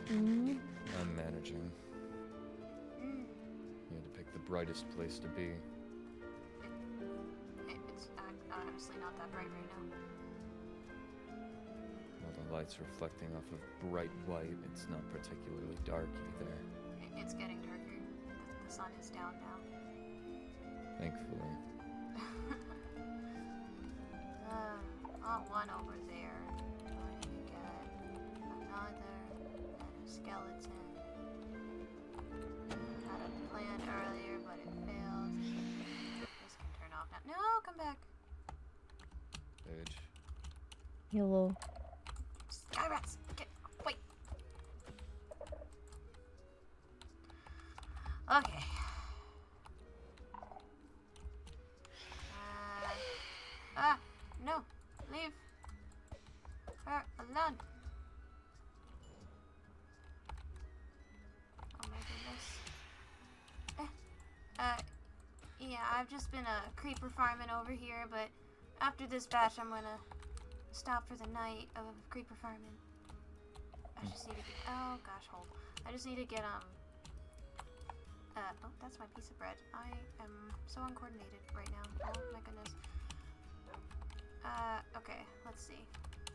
I'm managing. You had to pick the brightest place to be. It's honestly not that bright right now. While the light's reflecting off of bright white, it's not particularly dark either. It's getting darker. The sun is down now. Thankfully. One over there. I need to get another and a skeleton. Had a plan earlier, but it failed. This can turn off now. No, come back. Page. Hello. Sky rats! Get wait. Okay. No, leave her alone. Oh my goodness. Yeah, I've just been creeper farming over here, but after this batch, I'm gonna stop for the night of creeper farming. I just need to get, oh gosh, hold. I just need to get, oh, that's my piece of bread. I am so uncoordinated right now. Oh my goodness. Okay, let's see.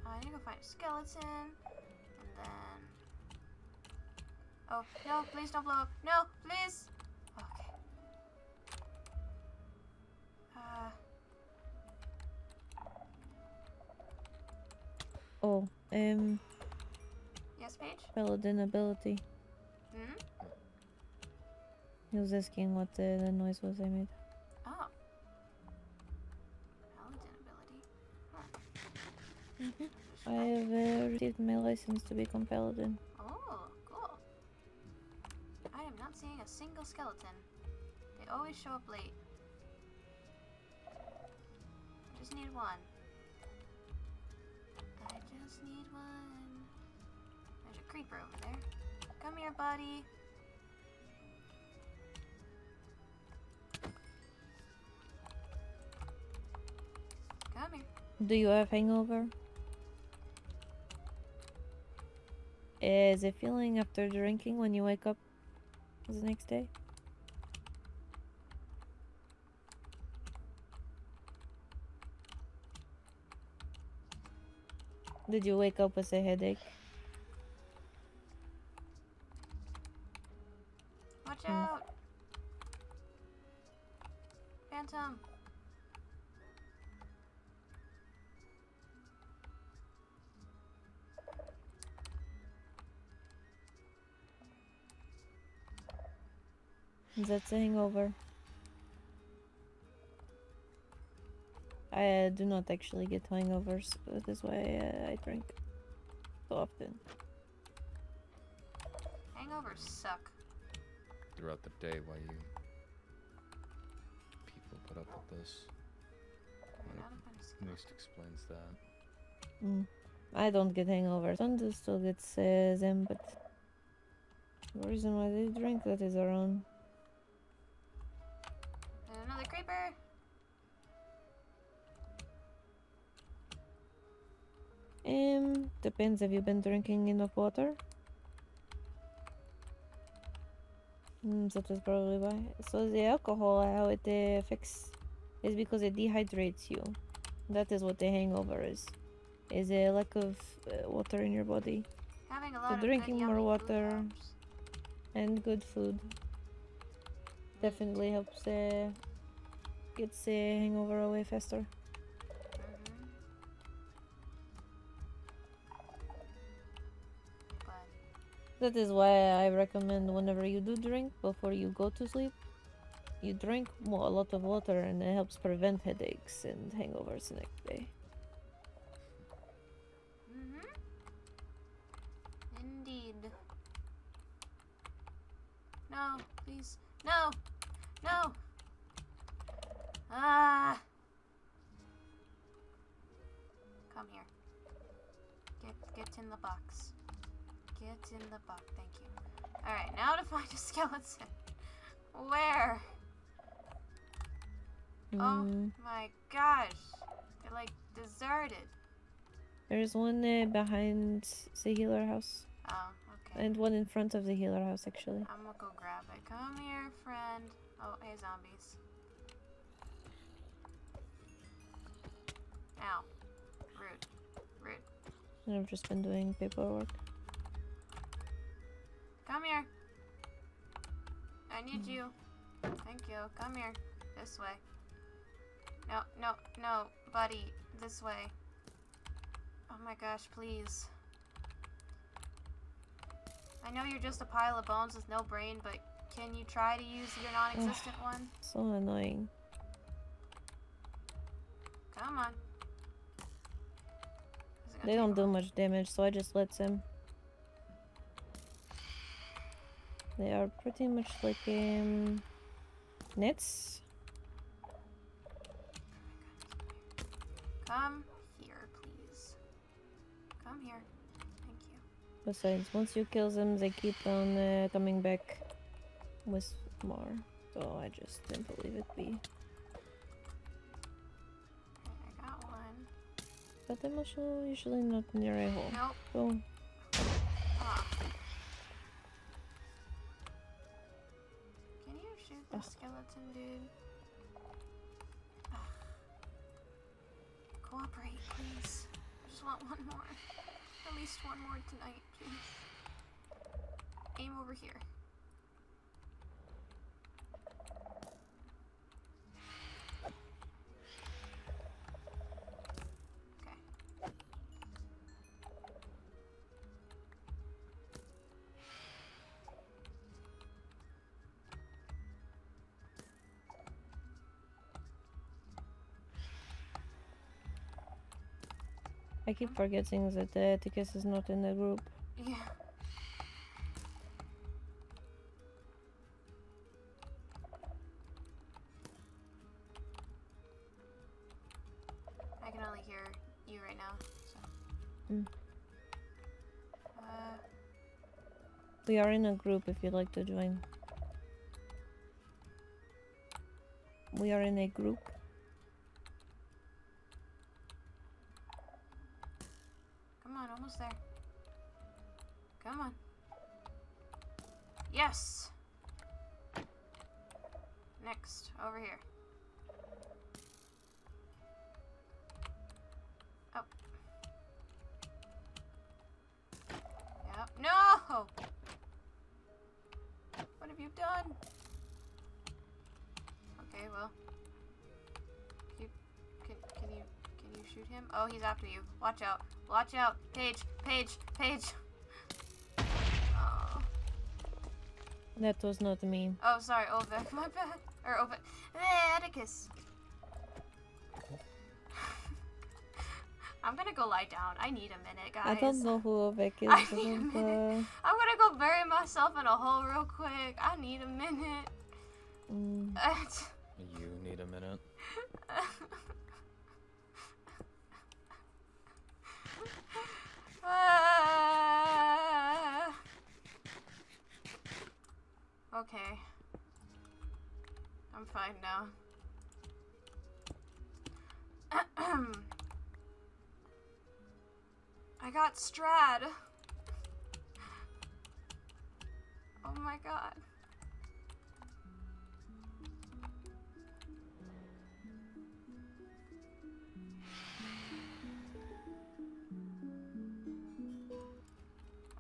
I need to go find a skeleton, and then... Oh, no, please don't blow up. No, please! Okay. Oh, Yes, Paige? paladin ability. Hmm? He was asking what the noise was I made. Oh. Paladin ability. Huh. I have received my license to become paladin. Oh, cool. I am not seeing a single skeleton. They always show up late. I just need one. I just need one. There's a creeper over there. Come here, buddy. Come here. Do you have hangover? Is it feeling after drinking when you wake up the next day? Did you wake up with a headache? Watch out! Phantom! That's a hangover. I do not actually get hangovers. That is why I drink so often. Hangovers suck. Throughout the day, why you people put up with this? At least explains that. I don't get hangovers. Thunder still gets them, but the reason why they drink that is their own. There's another creeper! Depends. Have you been drinking enough water? That is probably why. So the alcohol, how it affects, is because it dehydrates you. That is what the hangover is a lack of water in your body. Having a lot So of drinking good, more yummy water food helps. and good food definitely helps gets the hangover away faster. That is why I recommend whenever you do drink, before you go to sleep, you drink a lot of water, and it helps prevent headaches and hangovers the next day. Indeed. No, please. No! No! Ah! Come here. Get in the box. Get in the box, thank you. Alright, now to find a skeleton. Where? Oh my gosh. They're like deserted. There's one behind the healer house. Oh, okay. And one in front of the healer house, actually. I'm gonna go grab it. Come here, friend. Oh, hey, zombies. Ow. Rude. Rude. And I've just been doing paperwork. Come here. I need you. Thank you. Come here. This way. No, no, no, buddy. This way. Oh my gosh, please. I know you're just a pile of bones with no brain, but can you try to use your non-existent one? So annoying. Come on. They don't do much damage, so I just let them. They are pretty much like nets. Come here, please. Come here. Thank you. Besides, once you kill them, they keep on coming back with more. So I just didn't leave it be. I got one. But I'm also usually not near a hole. Nope. So Ah. Can you shoot the skeleton, dude? Ugh. Cooperate, please. I just want one more. At least one more tonight, please. Aim over here. Okay. I keep forgetting that the Atticus is not in the group. Yeah. I can only hear you right now, so. Mm. Uh, We are in a group if you'd like to join. We are in a group. come on, almost there. Come on. Yes! Next, over here. Oh. Yep. No! What have you done? Okay, well. Can you shoot him? Oh, he's after you. Watch out. Watch out. Paige. Paige. Paige. Oh. That was not me. Oh, sorry, Ovek. My bad. Or Ovek. Atticus. I'm gonna go lie down. I need a minute, guys. I don't know who Ovek is. I I need a don't, minute. I'm gonna go bury myself in a hole real quick. I need a minute. You need a minute. Okay. I'm fine now. I got Strad. Oh my god.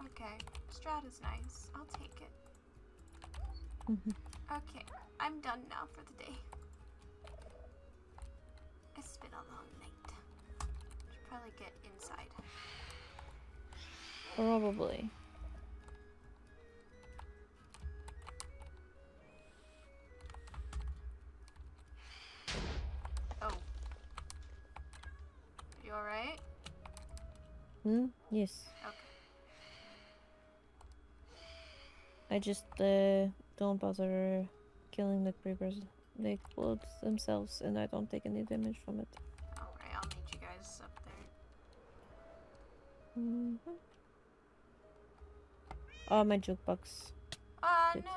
Okay, Strad is nice. I'll take it. Okay, I'm done now for the day. It's been a long night. Should probably get inside. Probably. Oh. You alright? Yes. Okay. I just don't bother killing the creepers. They explode themselves and I don't take any damage from it. Alright, I'll meet you guys up there. Oh, my jukebox. Oh Good. no!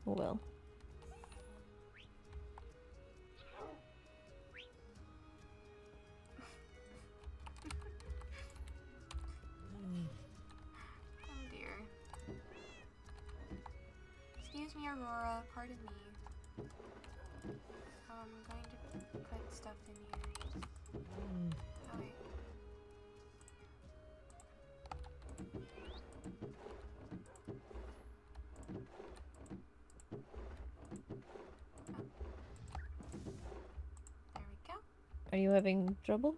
Oh well. pardon me. I'm going to put stuff in here. Oh, wait. There we go. Are you having trouble?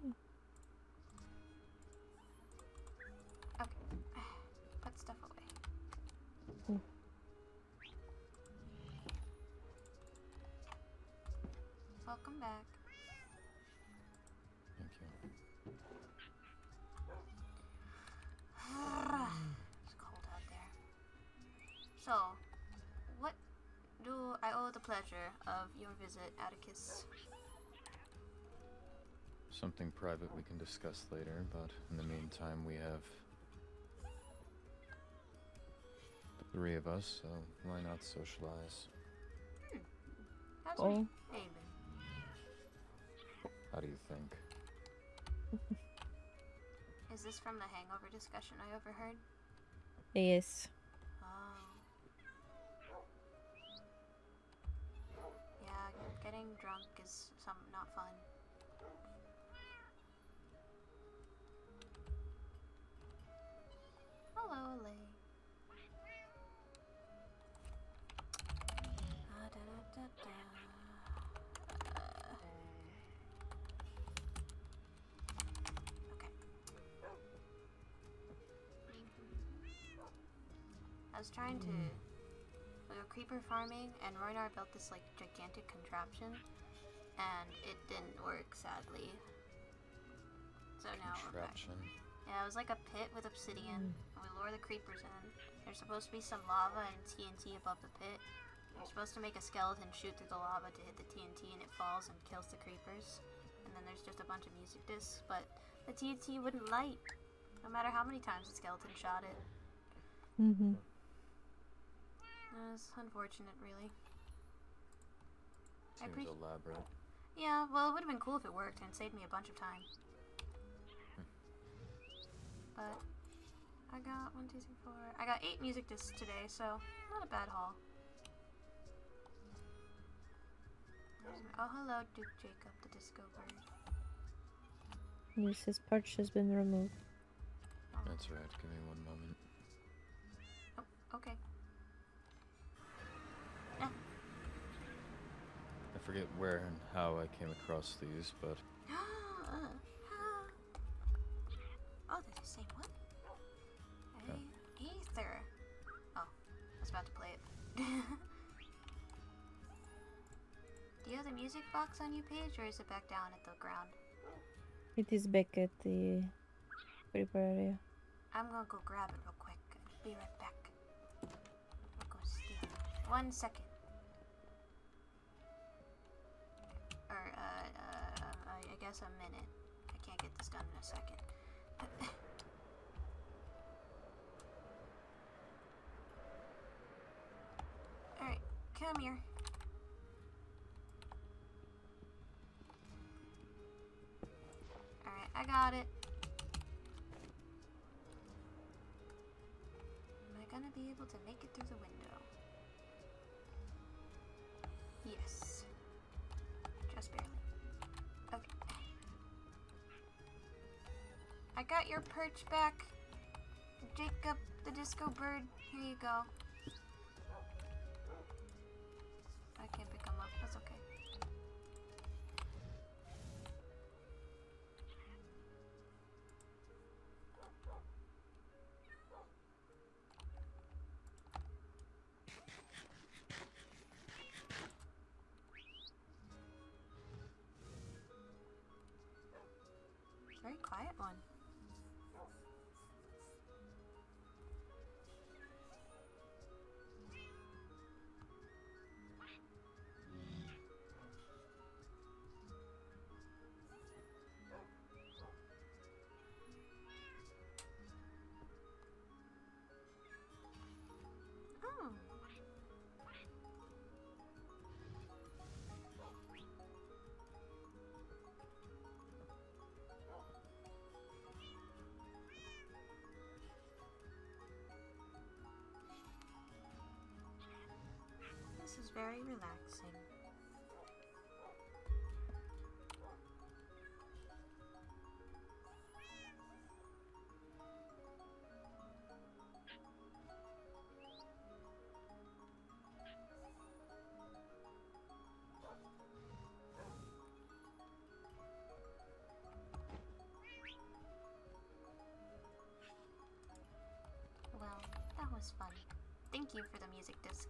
Okay. Put stuff away. Welcome back. Thank you. It's cold out there. So, what do I owe the pleasure of your visit, Atticus? Something private we can discuss later, but in the meantime we have the three of us, so why not socialize? How's Oh. your day been? How do you think? Is this from the hangover discussion I overheard? Yes. Oh. Yeah, getting drunk is not fun. Hello, Lay. Okay. I was trying to. We were creeper farming, and Roynar built this like gigantic contraption, and it didn't work, sadly. So now we're back. Contraption. Yeah, it was like a pit with obsidian, and we lure the creepers in. There's supposed to be some lava and TNT above the pit. You're supposed to make a skeleton shoot through the lava to hit the TNT, and it falls and kills the creepers. And then there's just a bunch of music discs, but the TNT wouldn't light, no matter how many times the skeleton shot it. Mm-hmm. It was unfortunate, really. Seems elaborate. Yeah, well, it would have been cool if it worked and saved me a bunch of time. But I got 1, 2, 3, 4. I got 8 music discs today, so not a bad haul. Oh, hello, Duke Jacob, the disco bird. Yes, his perch has been removed. Oh, That's right, give me one moment. oh, okay. I forget where and how I came across these, but Oh, they're the same one? Hey, Ether. Oh, I was about to play it. Do you have the music box on your page, or is it back down at the ground? It is back at the creeper area. I'm gonna go grab it real quick. Be right back. I'll go steal it. 1 second. Or, I guess a minute. I can't get this done in a second. Alright, come here. Alright, I got it. Am I gonna be able to make it through the window? Yes. Just barely. Okay. I got your perch back, Jacob the disco bird. Here you go. I can't pick him up. That's okay. Very quiet one. Oh. very relaxing. Well, that was fun. Thank you for the music disc.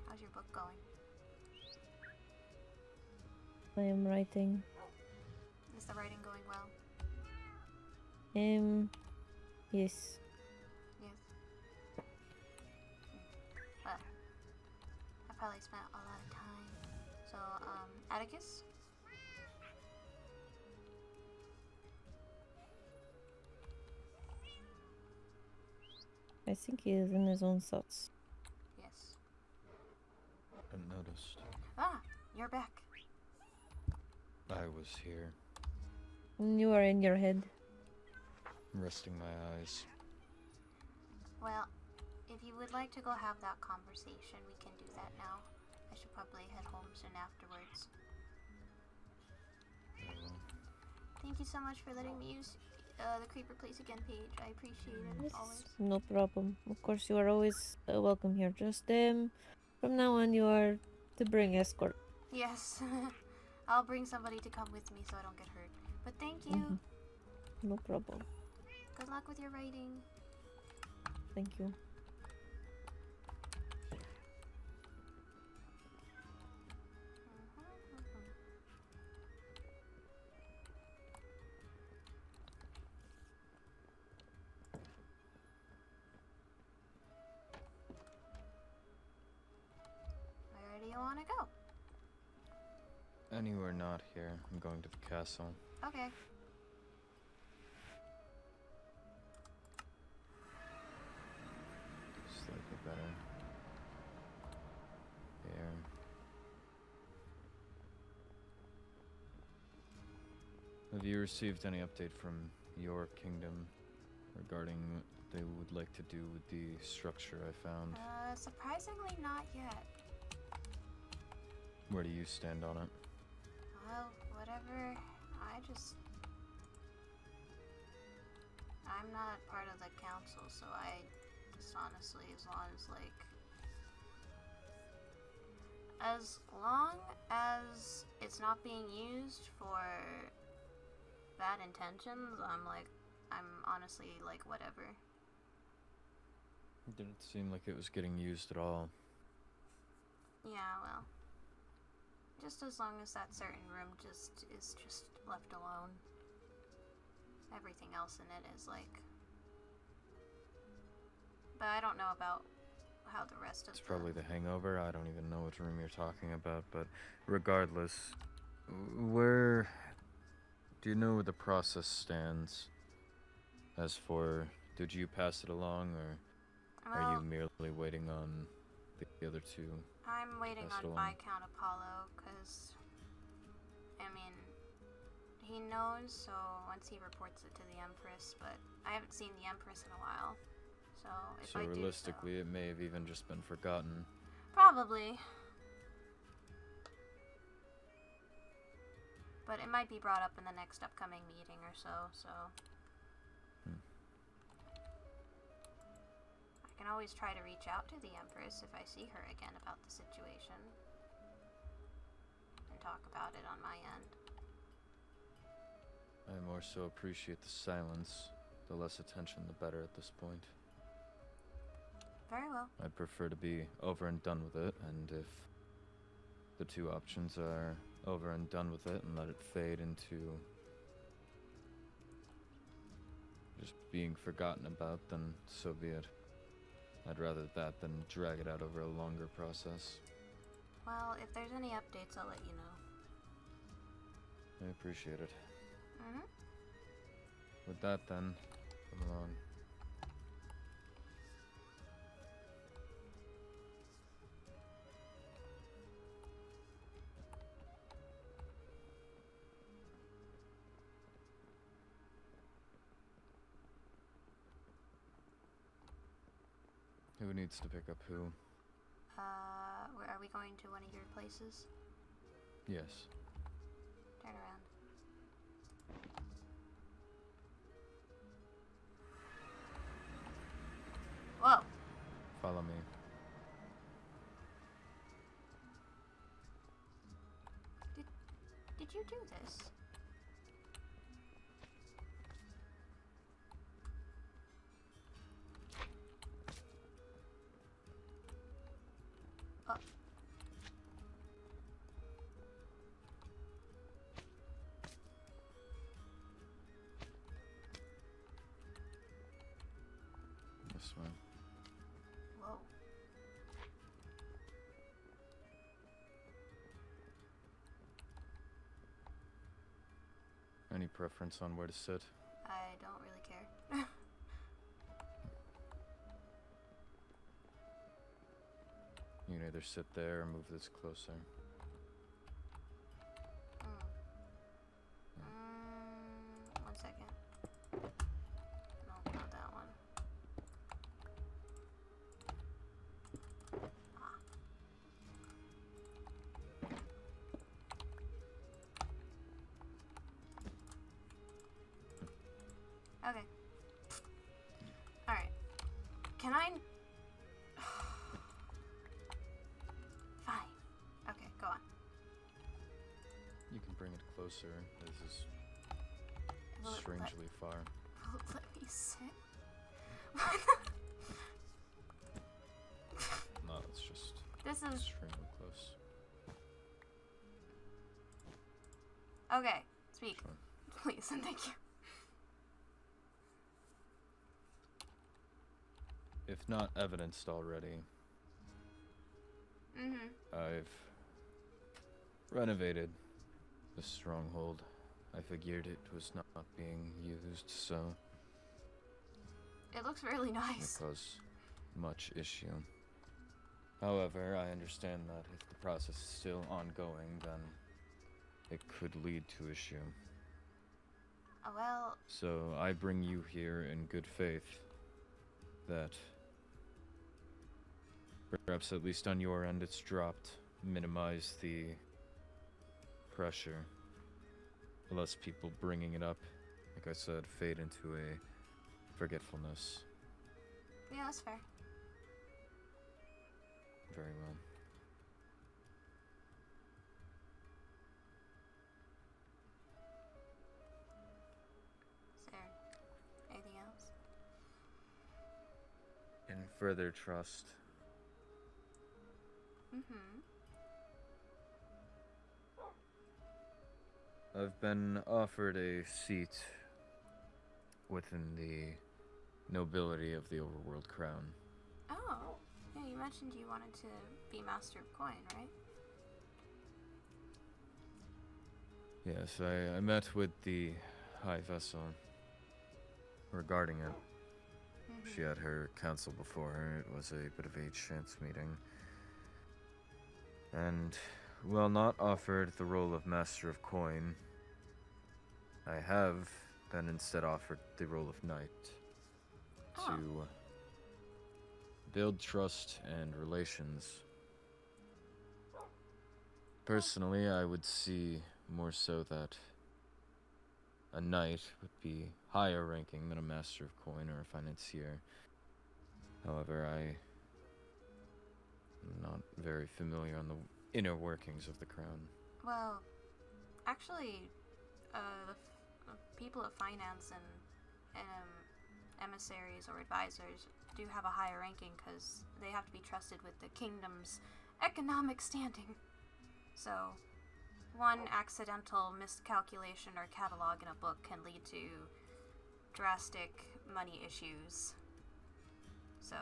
How's your book going? I am writing. Is the writing going well? Yes. Yes. Well, I probably spent a lot of time. So, Atticus? I think he is in his own thoughts. Yes. I noticed. Ah, you're back. I was here, You are in your head. resting my eyes. Well, if you would like to go have that conversation, we can do that now. I should probably head home soon afterwards. Very well. Thank you so much for letting me use the Creeper Place Again page. I appreciate it, Yes, always. no problem. Of course, you are always welcome here. Just from now on, you are to bring escort. Yes. I'll bring somebody to come with me so I don't get hurt. But thank you. No problem. Good luck with your writing. Thank you. Where do you want to go? Anywhere not here. I'm going to the castle. Okay. Slightly better. Here. Have you received any update from your kingdom regarding what they would like to do with the structure I found? Surprisingly not yet. Where do you stand on it? Well, whatever. I'm not part of the council, so I just honestly, as long as it's not being used for bad intentions, I'm honestly like, whatever. It didn't seem like it was getting used at all. Yeah, well, just as long as that certain room is just left alone. Everything else in it is like... But I don't know about how the rest of It's probably the hangover. I don't even know which room you're talking about, but regardless, where do you know where the process stands? As for, did you pass it along, or are you merely waiting on the other two? I'm waiting pass it on along? Viscount Apollo, because, I mean, he knows, so once he reports it to the Empress, but I haven't seen the Empress in a while, so if So I do realistically, it may have even just been forgotten. probably. But it might be brought up in the next upcoming meeting or so. I can always try to reach out to the Empress if I see her again about the situation. And talk about it on my end. I more so appreciate the silence. The less attention, the better at this point. Very well. I'd prefer to be over and done with it, and if the two options are over and done with it and let it fade into just being forgotten about, then so be it. I'd rather that than drag it out over a longer process. Well, if there's any updates, I'll let you know. I appreciate it. Mm-hmm. With that then, come along. Who needs to pick up who? Where are we going to one of your places? Yes. Turn around. Whoa. Follow me. Did you do this? Oh. This one. Whoa. Any preference on where to sit? I don't really care. You can either sit there or move this closer. One second. No, not that one. Okay. Alright. Can I... Fine. Okay, go on. You can bring it closer. This is Will it strangely far. Will it let me sit? No, it's just This is... extremely close. Okay, speak. Sure. Please and thank you. If not evidenced already, I've renovated the stronghold. I figured it was not being used, so It looks really it nice. caused much issue. However, I understand that if the process is still ongoing, then it could lead to issue. Well, So I bring you here in good faith that perhaps at least on your end it's dropped, minimize the pressure. Less people bringing it up, like I said, fade into a forgetfulness. yeah, that's fair. Very well. Is there anything else? In further trust, I've been offered a seat within the nobility of the Overworld Crown. Oh, yeah, you mentioned you wanted to be Master of Coin, right? Yes, I met with the High Vessel regarding it. She had her council before her. It was a bit of a chance meeting. And, while not offered the role of Master of Coin, I have then instead offered the role of Knight to build trust and relations. Personally, I would see more so that a Knight would be higher ranking than a Master of Coin or a Financier. However, I am not very familiar on the inner workings of the Crown. Well, actually, the people of finance and emissaries or advisors do have a higher ranking because they have to be trusted with the kingdom's economic standing. So, one accidental miscalculation or catalog in a book can lead to drastic money issues. So,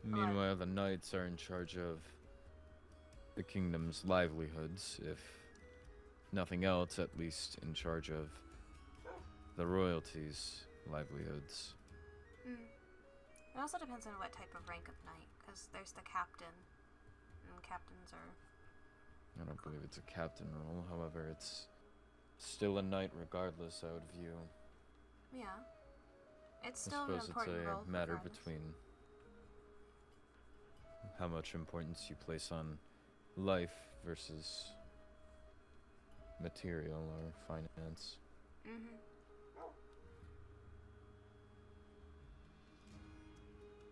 Meanwhile, the Knights are in charge of the kingdom's livelihoods, if nothing else, at least in charge of the royalties' livelihoods. It also depends on what type of rank of knight, because there's the captain, and captains are... I don't believe it's a captain role, however, it's still a knight regardless, I would view. Yeah. It's I still an suppose important it's role a matter regardless. between how much importance you place on life versus material or finance. Mm-hmm.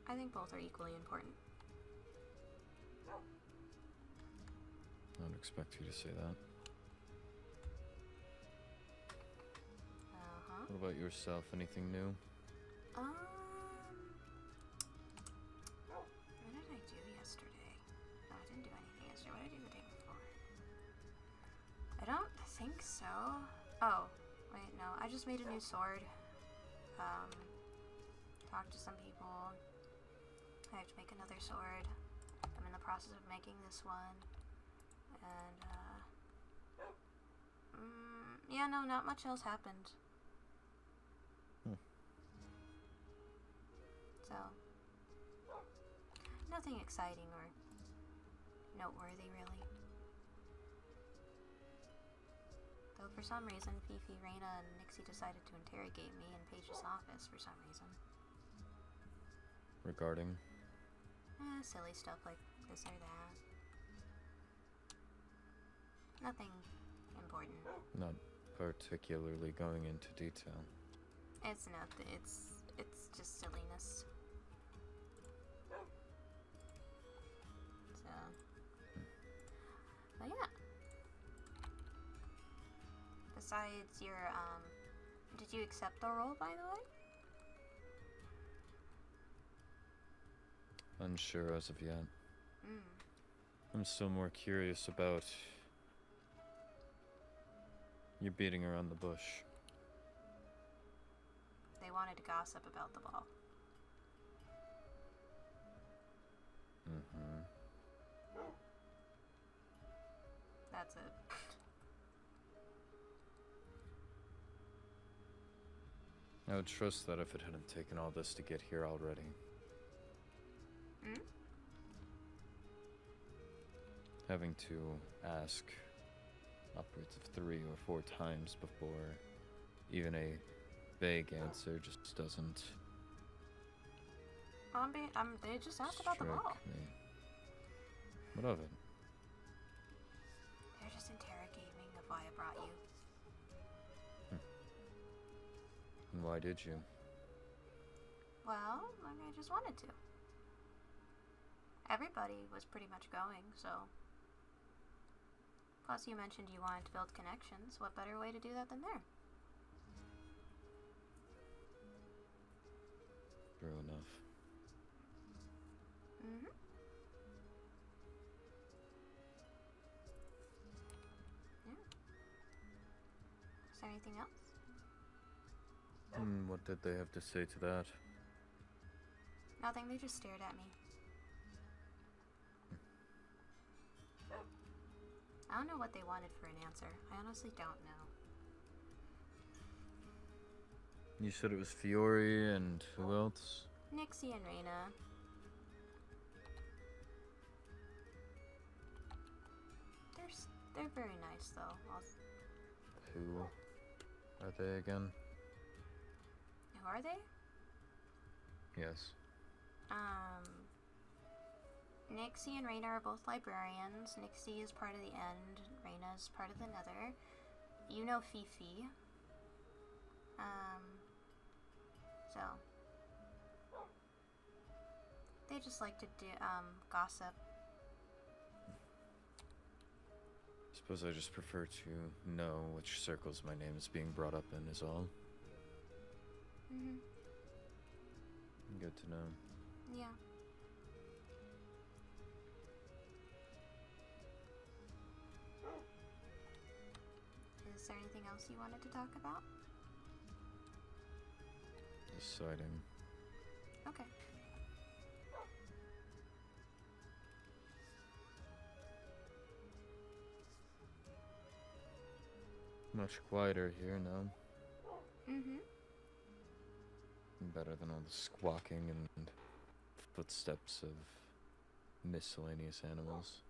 I think both are equally important. I don't expect you to say that. Uh-huh. What about yourself? Anything new? What did I do yesterday? No, I didn't do anything yesterday. What did I do the day before? I don't think so. Oh, wait, no. I just made a new sword. Talked to some people. I have to make another sword. I'm in the process of making this one. And, yeah, no, not much else happened. So, nothing exciting or noteworthy, really. Though for some reason, Fifi, Reina, and Nixie decided to interrogate me in Paige's office for some reason. Regarding? Silly stuff like this or that. Nothing important. Not particularly going into detail. It's nothing. It's just silliness. So, but yeah. Besides your did you accept the role, by the way? Unsure as of yet. I'm still more curious about you beating around the bush. They wanted to gossip about the ball. Mm-hmm. That's it. I would trust that if it hadn't taken all this to get here already. Having to ask upwards of 3 or 4 times before even a vague answer just doesn't They just asked about the ball. strike me. What of it? They're just interrogating me of why I brought you. And why did you? Well, I just wanted to. Everybody was pretty much going, so. Plus, you mentioned you wanted to build connections. What better way to do that than there? True enough. Mm-hmm. Yeah. Is there anything else? What did they have to say to that? Nothing, they just stared at me. I don't know what they wanted for an answer. I honestly don't know. You said it was Fiore and who else? Nixie and Reina. They're very nice though. Who are they again? Who are they? Yes. Nixie and Reina are both librarians. Nixie is part of the End. Reina is part of the Nether. You know Fifi. So. They just like to do, gossip. Suppose I just prefer to know which circles my name is being brought up in is all. Mm-hmm. Good to know. Yeah. Is there anything else you wanted to talk about? Deciding. Okay. Much quieter here now. Mm-hmm. Better than all the squawking and footsteps of miscellaneous animals.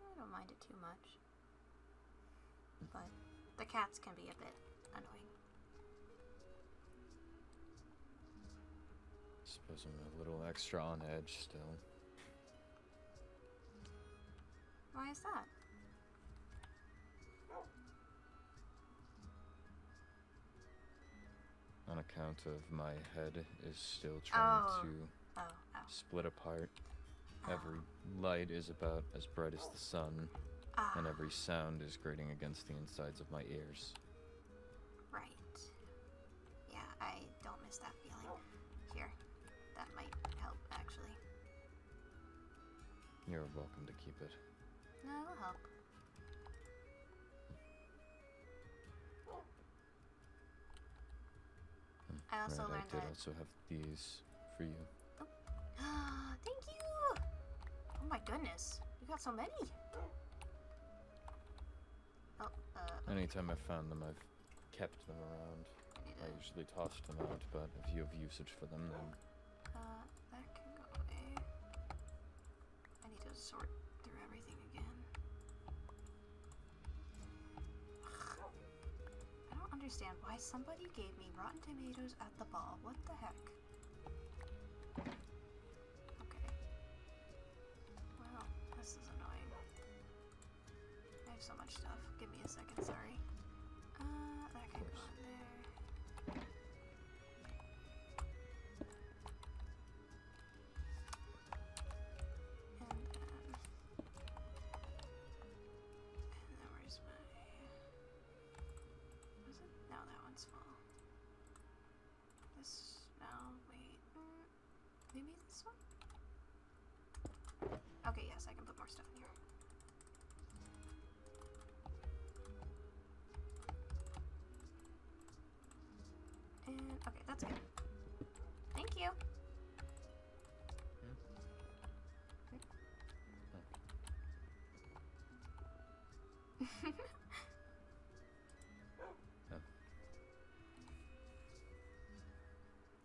I don't mind it too much. But the cats can be a bit annoying. Suppose I'm a little extra on edge still. Why is that? On account of my head is still trying to Oh. split apart. Oh. Every light is about as bright as the sun, Ah. and every sound is grating against the insides of my ears. Right. Yeah, I don't miss that feeling. Here, that might help, actually. You're welcome to keep it. No, it'll help. I also Right, learned I did that. also have these for you. Thank you! Oh my goodness, you got so many. Oh, Anytime I've found them, I've kept them around. I need I to, usually tossed them out, but if you have usage for them, then that can go away. I need to sort through everything again. I don't understand why somebody gave me rotten tomatoes at the ball. What the heck? Okay. Well, this is annoying. I have so much stuff. Give me a second, sorry. That can go in there. And then where's my... Was it? No, that one's full. This... No, wait. Maybe this one? Okay, yes, I can put more stuff in here. And, okay, that's good. Thank you.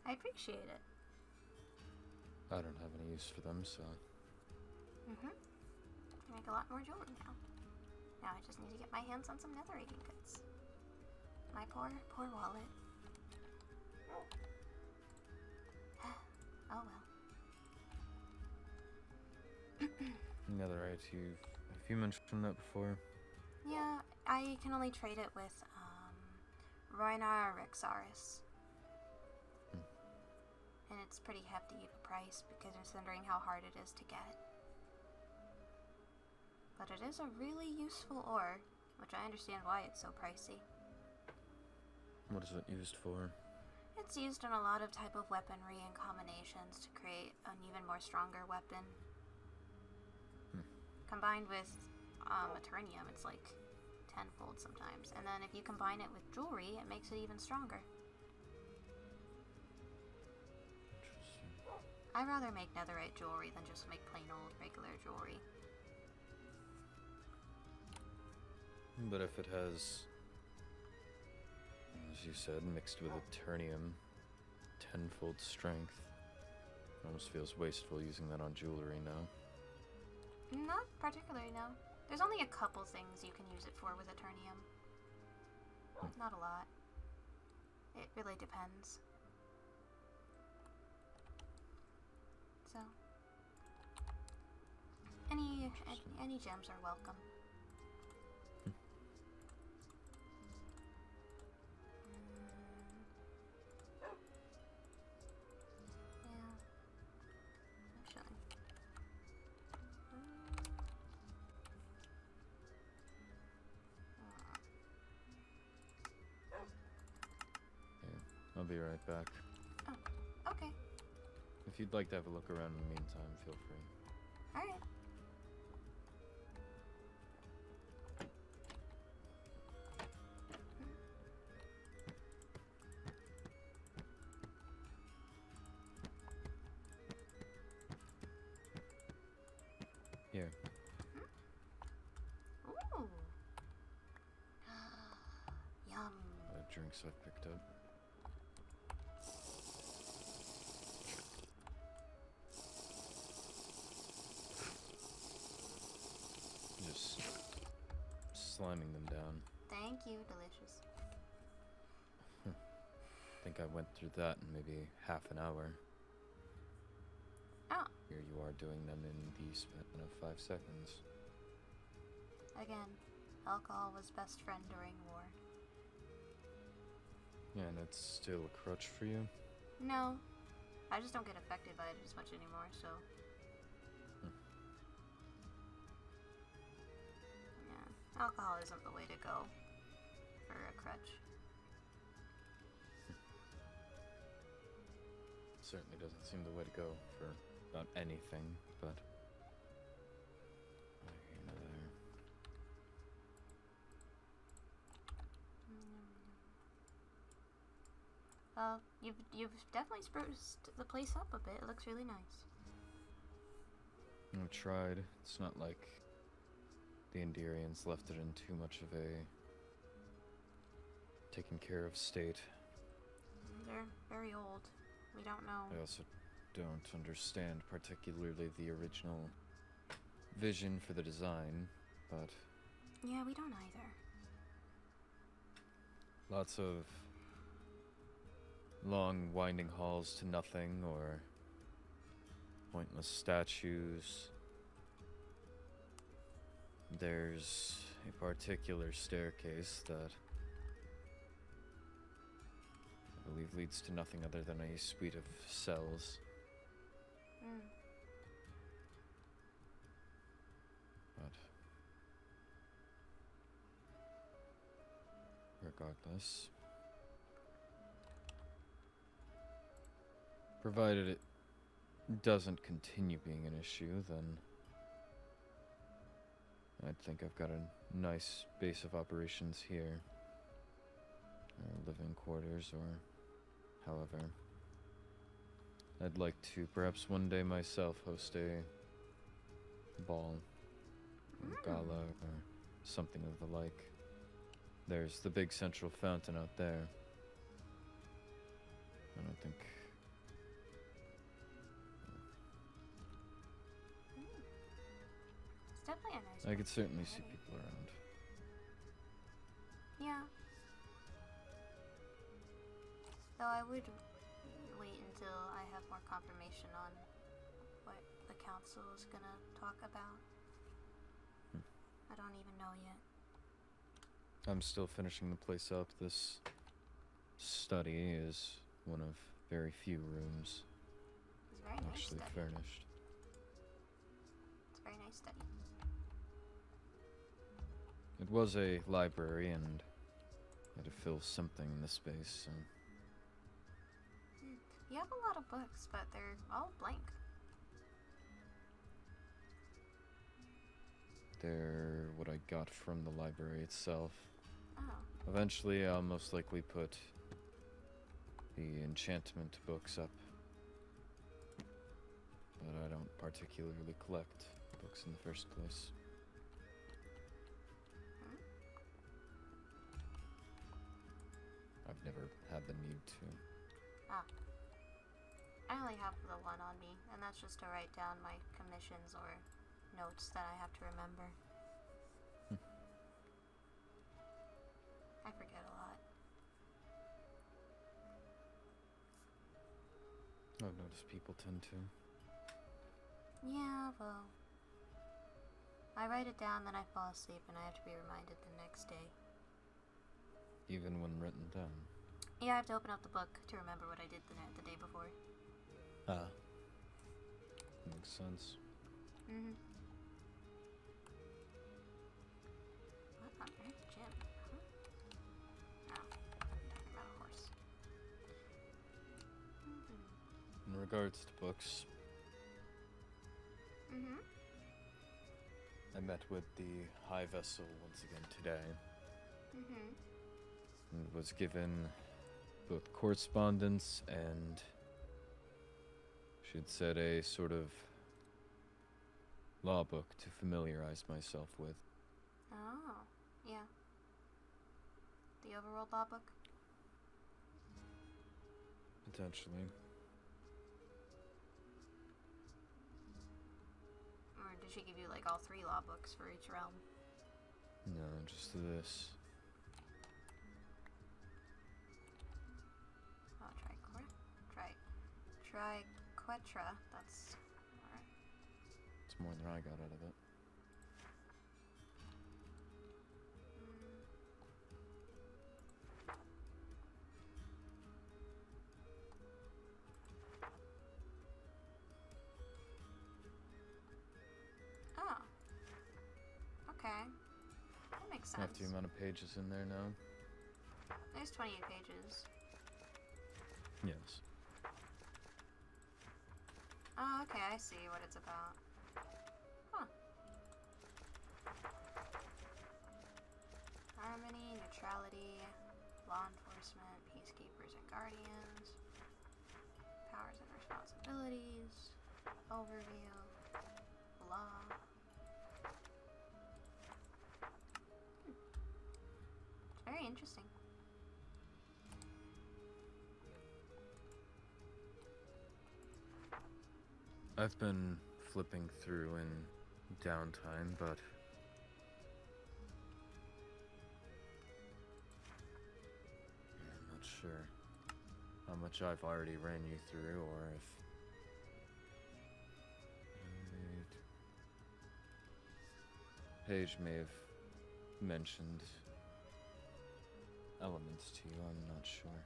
I appreciate it. I don't have any use for them, so... I make a lot more jewelry now. Now I just need to get my hands on some netherrating goods. My poor, poor wallet. Oh well. Netherite, have you mentioned that before? Yeah, I can only trade it with, Rhinar Rexaris. And it's pretty hefty of a price, because considering how hard it is to get. But it is a really useful ore, which I understand why it's so pricey. What is it used for? It's used in a lot of type of weaponry and combinations to create an even more stronger weapon. Combined with Amaterasu, it's like tenfold sometimes. And then if you combine it with jewelry, it makes it even stronger. Interesting. I'd rather make netherite jewelry than just make plain old regular jewelry. But if it has, as you said, mixed with Eternium, tenfold strength, it almost feels wasteful using that on jewelry now. Not particularly, no. There's only a couple things you can use it for with Eternium. Not a lot. It really depends. So, any gems are welcome. I'll be right back. Oh, okay. If you'd like to have a look around in the meantime, feel free. Alright. Here. Ooh. Yum. Drinks I've picked up. Just sliming them down. Thank you, delicious. I think I went through that in maybe half an hour. Oh. Here you are doing them in the span of 5 seconds. Again, alcohol was best friend during war. Yeah, and it's still a crutch for you? No, I just don't get affected by it as much anymore, so... Yeah, alcohol isn't the way to go for a crutch. Certainly doesn't seem the way to go for about anything, but... You've definitely spruced the place up a bit. It looks really nice. I've tried. It's not like the Enderians left it in too much of a taken care of state. They're very old. We don't know. I also don't understand particularly the original vision for the design, but... Yeah, we don't either. Lots of long winding halls to nothing, or pointless statues. There's a particular staircase that I believe leads to nothing other than a suite of cells. But regardless, provided it doesn't continue being an issue, then I think I've got a nice base of operations here. Or living quarters, or however. I'd like to perhaps one day myself host a ball, or gala, or something of the like. There's the big central fountain out there. I don't think... It's definitely a nice I could place certainly to see be. people around. Yeah. Though I would wait until I have more confirmation on what the council is gonna talk about. I don't even know yet. I'm still finishing the place up. This study is one of very few rooms It's a very nice actually study. furnished. It's a very nice study. It was a library, and I had to fill something in the space, so... You have a lot of books, but they're all blank. They're what I got from the library itself. Oh. Eventually, I'll most likely put the enchantment books up. But I don't particularly collect books in the first place. I've never had the need to. Ah. I only have the one on me, and that's just to write down my commissions or notes that I have to remember. I forget a lot. I've noticed people tend to. Yeah, well... I write it down, then I fall asleep, and I have to be reminded the next day. Even when written down. Yeah, I have to open up the book to remember what I did the day before. Ah. Makes sense. Mm-hmm. What on earth, Jim? Huh? Oh, I'm talking about a horse. In regards to books, Mm-hmm. I met with the High Vessel once again today, Mm-hmm. and was given both correspondence and, she'd said, a sort of law book to familiarize myself with. Oh, yeah. The Overworld law book? Potentially. Or did she give you, like, all 3 law books for each realm? No, just this. Oh, Triquetra. That's... Alright. It's more than I got out of it. makes sense. After the amount of pages in there now? There's 28 pages. Yes. Oh, okay, I see what it's about. Huh. Harmony, neutrality, law enforcement, peacekeepers and guardians, powers and responsibilities, overview, law. It's very interesting. I've been flipping through in downtime, but I'm not sure how much I've already ran you through, or if Paige may have mentioned elements to you. I'm not sure.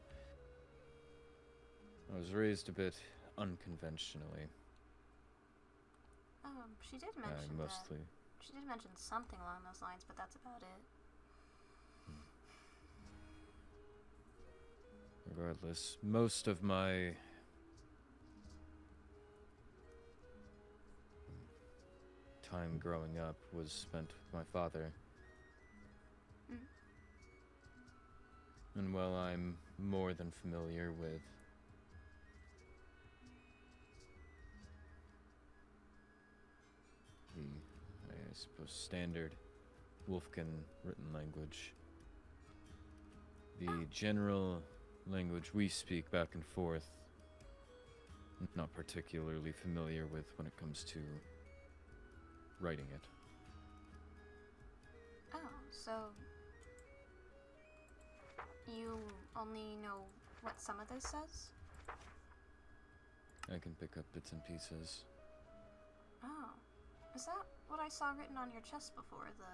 I was raised a bit unconventionally. She did mention mostly. She did mention something along those lines, but that's about it. Regardless, most of my time growing up was spent with my father. And while I'm more than familiar with the, I suppose, standard wolfkin written language, the general language we speak back and forth, not particularly familiar with when it comes to writing it. Oh, so you only know what some of this says? I can pick up bits and pieces. Oh. Is that what I saw written on your chest before, the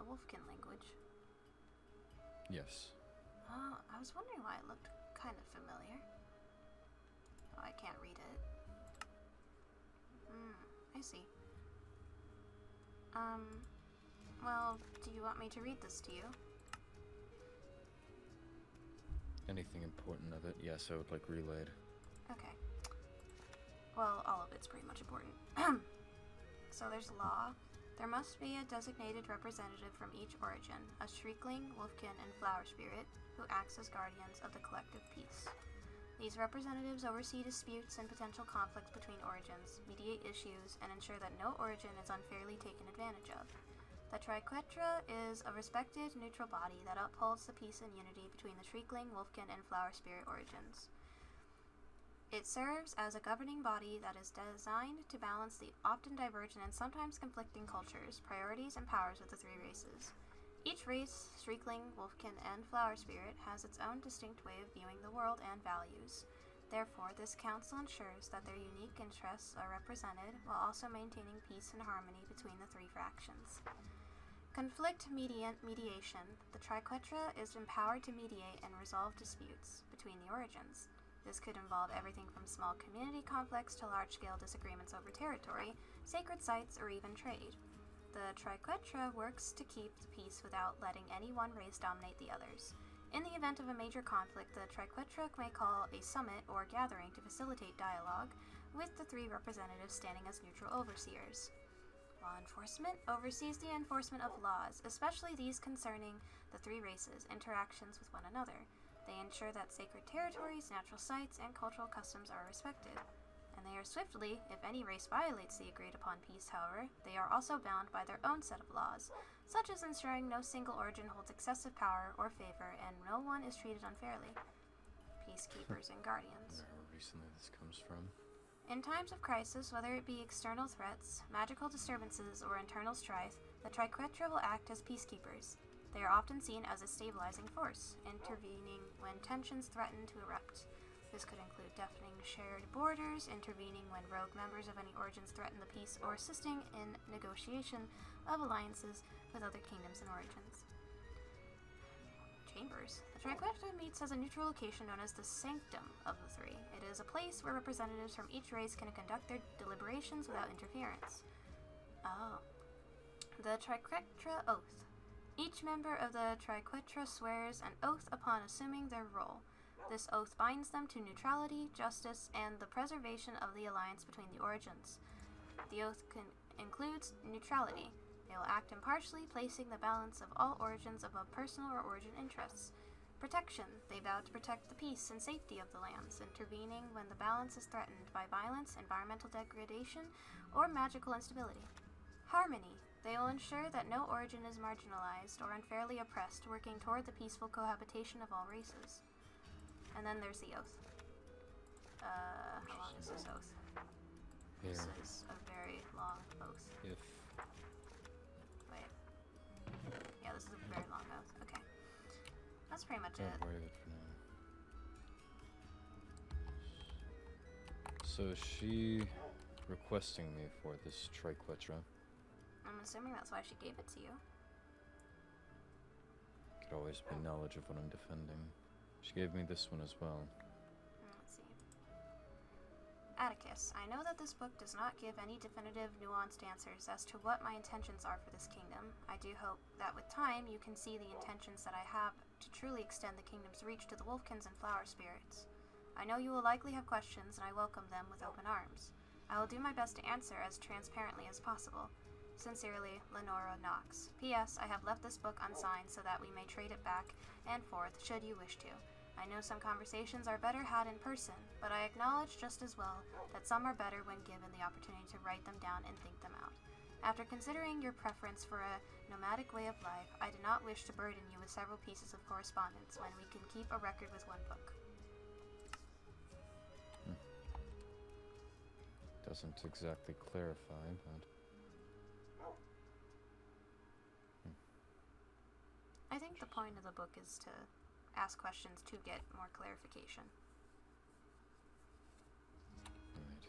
wolfkin language? Yes. Oh, I was wondering why it looked kind of familiar. Oh, I can't read it. I see. Well, do you want me to read this to you? Anything important of it? Yes, I would like relayed. Okay. Well, all of it's pretty much important. So there's law. There must be a designated representative from each origin, a shriekling, wolfkin, and flower spirit, who acts as guardians of the collective peace. These representatives oversee disputes and potential conflicts between origins, mediate issues, and ensure that no origin is unfairly taken advantage of. The Triquetra is a respected, neutral body that upholds the peace and unity between the shriekling, wolfkin, and flower spirit origins. It serves as a governing body that is designed to balance the often divergent and sometimes conflicting cultures, priorities, and powers of the three races. Each race, shriekling, wolfkin, and flower spirit, has its own distinct way of viewing the world and values. Therefore, this council ensures that their unique interests are represented while also maintaining peace and harmony between the three factions. Conflict mediation. The Triquetra is empowered to mediate and resolve disputes between the origins. This could involve everything from small community conflicts to large-scale disagreements over territory, sacred sites, or even trade. The Triquetra works to keep the peace without letting any one race dominate the others. In the event of a major conflict, the Triquetra may call a summit or gathering to facilitate dialogue, with the three representatives standing as neutral overseers. Law enforcement oversees the enforcement of laws, especially these concerning the three races' interactions with one another. They ensure that sacred territories, natural sites, and cultural customs are respected. And they are swiftly, if any race violates the agreed-upon peace, however, they are also bound by their own set of laws, such as ensuring no single origin holds excessive power or favor, and no one is treated unfairly. Peacekeepers and guardians. Where recently this comes from. In times of crisis, whether it be external threats, magical disturbances, or internal strife, the Triquetra will act as peacekeepers. They are often seen as a stabilizing force, intervening when tensions threaten to erupt. This could include deafening shared borders, intervening when rogue members of any origins threaten the peace, or assisting in negotiation of alliances with other kingdoms and origins. Chambers. The Triquetra meets as a neutral location known as the Sanctum of the Three. It is a place where representatives from each race can conduct their deliberations without interference. Oh. The Triquetra Oath. Each member of the Triquetra swears an oath upon assuming their role. This oath binds them to neutrality, justice, and the preservation of the alliance between the origins. The oath includes neutrality. They will act impartially, placing the balance of all origins above personal or origin interests. Protection. They vow to protect the peace and safety of the lands, intervening when the balance is threatened by violence, environmental degradation, or magical instability. Harmony. They will ensure that no origin is marginalized or unfairly oppressed, working toward the peaceful cohabitation of all races. And then there's the oath. How long is this oath? Here. This is a very long oath. If Wait. Yeah, this is a very long oath. Okay. That's pretty much don't it. worry of it for now. So is she requesting me for this Triquetra? I'm assuming that's why she gave it to you. Could always be knowledge of what I'm defending. She gave me this one as well. Let's see. Atticus, I know that this book does not give any definitive, nuanced answers as to what my intentions are for this kingdom. I do hope that with time you can see the intentions that I have to truly extend the kingdom's reach to the wolfkins and flower spirits. I know you will likely have questions, and I welcome them with open arms. I will do my best to answer as transparently as possible. Sincerely, Lenora Knox. P.S. I have left this book unsigned so that we may trade it back and forth should you wish to. I know some conversations are better had in person, but I acknowledge just as well that some are better when given the opportunity to write them down and think them out. After considering your preference for a nomadic way of life, I do not wish to burden you with several pieces of correspondence when we can keep a record with one book. Doesn't exactly clarify, but... I think the point of the book is to ask questions to get more clarification. Right.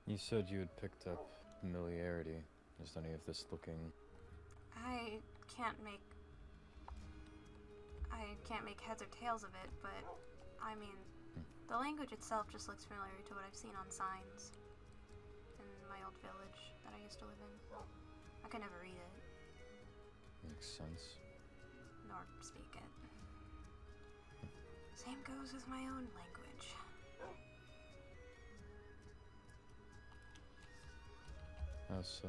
You said you had picked up familiarity. Is any of this looking... I can't make heads or tails of it, but I mean, the language itself just looks familiar to what I've seen on signs in my old village that I used to live in. I could never read it, Makes sense. nor speak it. Same goes with my own language. How so?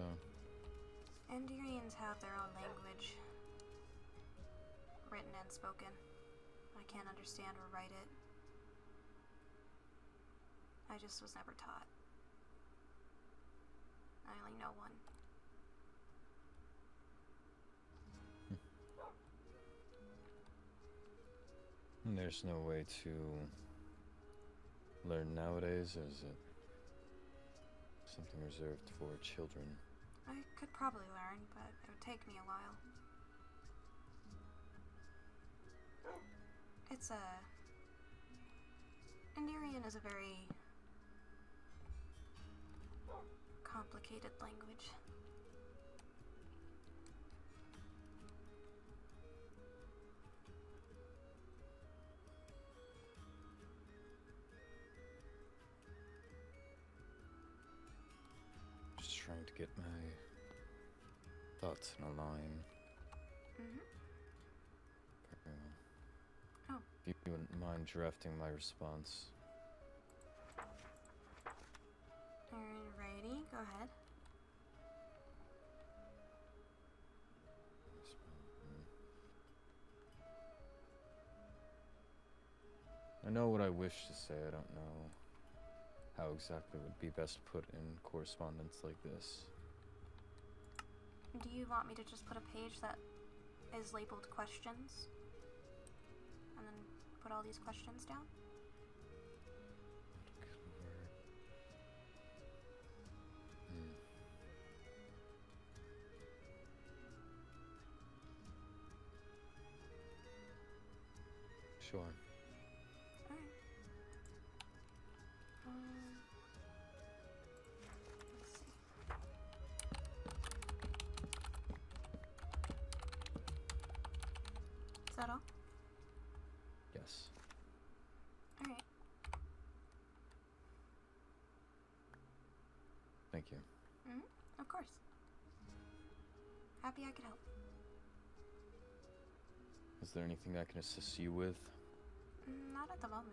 Enderians have their own language, written and spoken. I can't understand or write it. I just was never taught. I only know one. And there's no way to learn nowadays, or is it something reserved for children? I could probably learn, but it would take me a while. It's Enderian is a very complicated language. Just trying to get my thoughts in a line. Mm-hmm. Very well. Oh. If you wouldn't mind drafting my response. Go ahead. I know what I wish to say, I don't know how exactly would be best put in correspondence like this. Do you want me to just put a page that is labeled questions? And then put all these questions down? Sure. Alright. Let's see. Is that all? Yes. Alright. Thank you. Of course. Happy I could help. Is there anything I can assist you with? Not at the moment.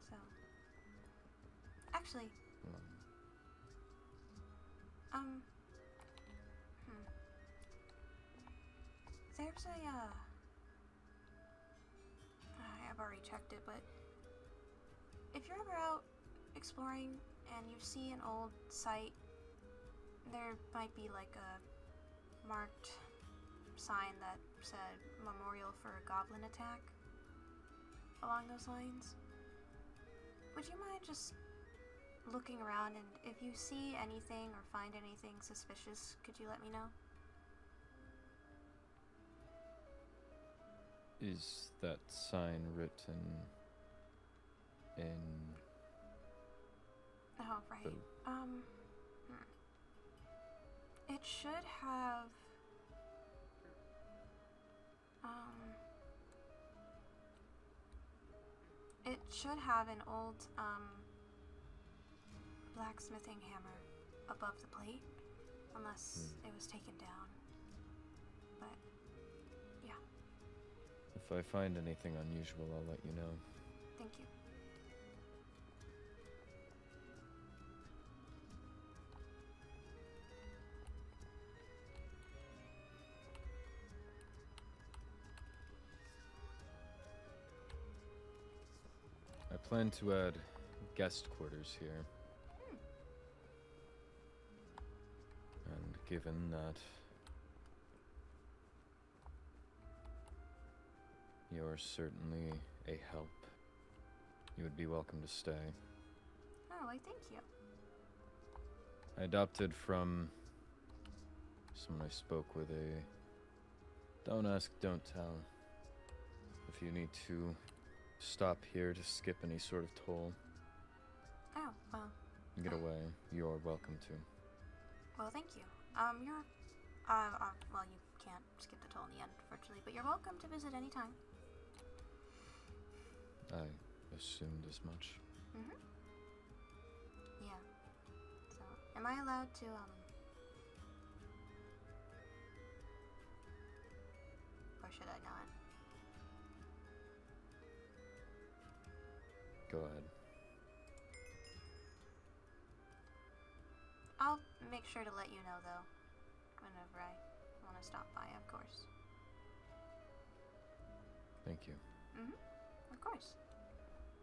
So. Actually, there's a, I've already checked it, but if you're ever out exploring and you see an old site, there might be like a marked sign that said memorial for a goblin attack along those lines. Would you mind just looking around, and if you see anything or find anything suspicious, could you let me know? Is that sign written in... Oh, right. It should have... It should have an old, blacksmithing hammer above the plate, unless it was taken down. But, yeah. If I find anything unusual, I'll let you know. Thank you. I plan to add guest quarters here. And given that you're certainly a help, you would be welcome to stay. Oh, why thank you. I adopted from someone I spoke with a don't ask, don't tell. If you need to stop here to skip any sort of toll, Oh, well, and get away, you're welcome to. well, thank you. You're, well, you can't skip the toll in the end, virtually, but you're welcome to visit anytime. I assumed as much. Yeah. So, am I allowed to, or should I not? Go ahead. I'll make sure to let you know, though, whenever I want to stop by, of course. Thank you. Of course.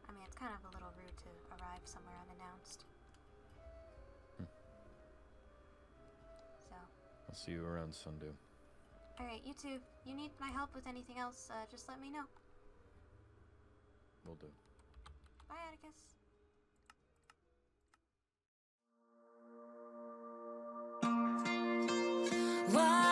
I mean, it's kind of a little rude to arrive somewhere unannounced. So. I'll see you around Sunday. Alright, you two. You need my help with anything else, just let me know. Will do. Bye, Atticus. Why